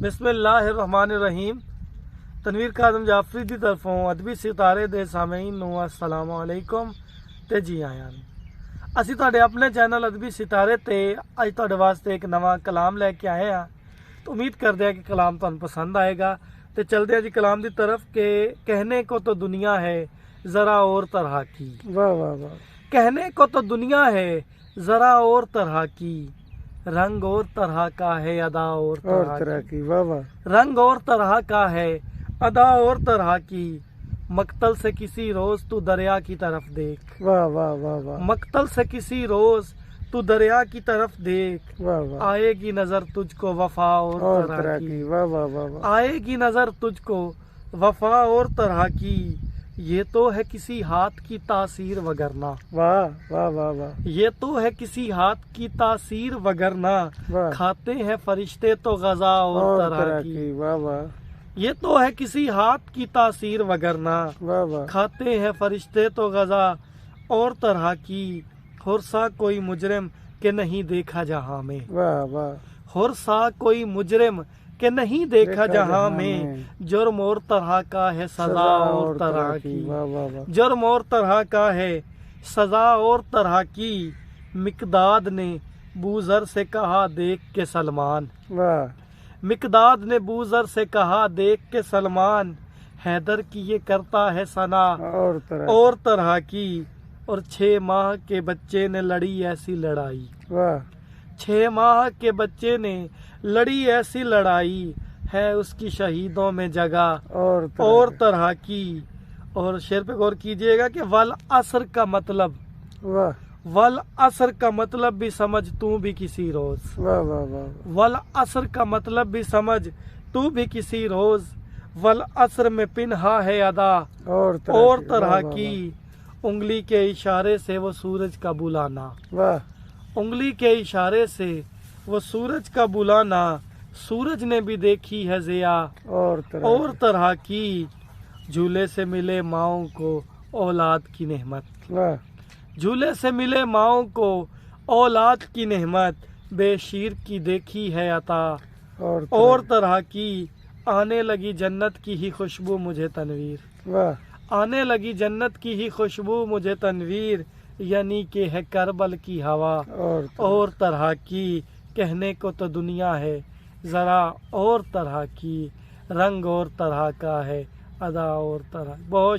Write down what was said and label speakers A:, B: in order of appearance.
A: بسم اللہ الرحمن الرحیم۔ تنویر کاظم جعفری دی طرفوں ادبی ستارے دے سامعین نو السلام علیکم تے جی آیاں۔ اسی تہاڈے اپنے چینل ادبی ستارے تے اج تہاڈے واسطے ایک نواں کلام لے کے آئے ہاں۔ تو امید کردے ہیں کہ کلام تہانوں پسند آئے گا تے چلدے ہیں جی کلام دی طرف کہ کہنے کو تو دنیا ہے ذرا اور طرح کی۔
B: واہ واہ واہ۔
A: کہنے کو تو دنیا ہے ذرا اور طرح کی، رنگ اور طرح کا ہے ادا اور طرح کی۔
B: واہ واہ۔
A: رنگ اور طرح کا ہے ادا اور طرح کی، مقتل سے کسی روز تو دریا کی طرف دیکھ۔
B: واہ واہ واہ واہ۔
A: مقتل سے کسی روز تو دریا کی طرف دیکھ،
B: واہ واہ۔
A: آئے گی نظر تجھ کو وفا اور طرح کی۔
B: واہ واہ واہ واہ۔
A: آئے گی نظر تجھ کو وفا اور طرح کی، یہ تو ہے کسی ہاتھ کی تاثیر وگرنہ۔
B: واہ واہ واہ واہ۔
A: یہ تو ہے کسی ہاتھ کی تاثیر وگرنہ،
B: واہ۔
A: کھاتے ہیں فرشتے تو غذا اور طرح کی۔
B: واہ واہ۔
A: یہ تو ہے کسی ہاتھ کی تاثیر وگرنہ،
B: واہ واہ۔
A: کھاتے ہیں فرشتے تو غذا اور طرح کی، ہرسا کوئی مجرم کہ نہیں دیکھا جہاں میں۔
B: واہ واہ۔
A: ہرسا کوئی مجرم کہ نہیں دیکھا جہاں میں، جرم اور طرح کا ہے سزا اور طرح کی۔
B: واہ واہ واہ۔
A: جرم اور طرح کا ہے سزا اور طرح کی، مقداد نے بوذر سے کہا دیکھ کے سلمان۔
B: واہ۔
A: مقداد نے بوذر سے کہا دیکھ کے سلمان، حیدر کی یہ کرتا ہے ثنا اور طرح کی، اور 6 ماہ کے بچے نے لڑی ایسی لڑائی۔
B: واہ۔
A: 6 ماہ کے بچے نے لڑی ایسی لڑائی، ہے اس کی شہیدوں میں جگہ اور طرح کی۔ اور شعر پہ غور کیجئے گا کہ والعصر کا مطلب،
B: واہ
A: والعصر کا مطلب بھی سمجھ تو بھی کسی روز۔
B: واہ واہ واہ۔
A: والعصر کا مطلب بھی سمجھ تو بھی کسی روز، والعصر میں پنہا ہے ادا اور طرح کی، انگلی کے اشارے سے وہ سورج کا بلانا۔
B: واہ۔
A: انگلی کے اشارے سے وہ سورج کا بلانا، سورج نے بھی دیکھی ہے ضیا اور طرح کی، جھولے سے ملے ماؤں کو اولاد کی نعمت۔
B: واہ۔
A: جھولے سے ملے ماؤں کو اولاد کی نعمت، بے شیر کی دیکھی ہے عطا اور طرح کی، آنے لگی جنت کی ہی خوشبو مجھے تنویر۔
B: واہ۔
A: آنے لگی جنت کی ہی خوشبو مجھے تنویر، یعنی کہ ہے کربل کی ہوا اور طرح کی، کہنے کو تو دنیا ہے ذرا اور طرح کی، رنگ اور طرح کا ہے ادا اور طرح۔ بہت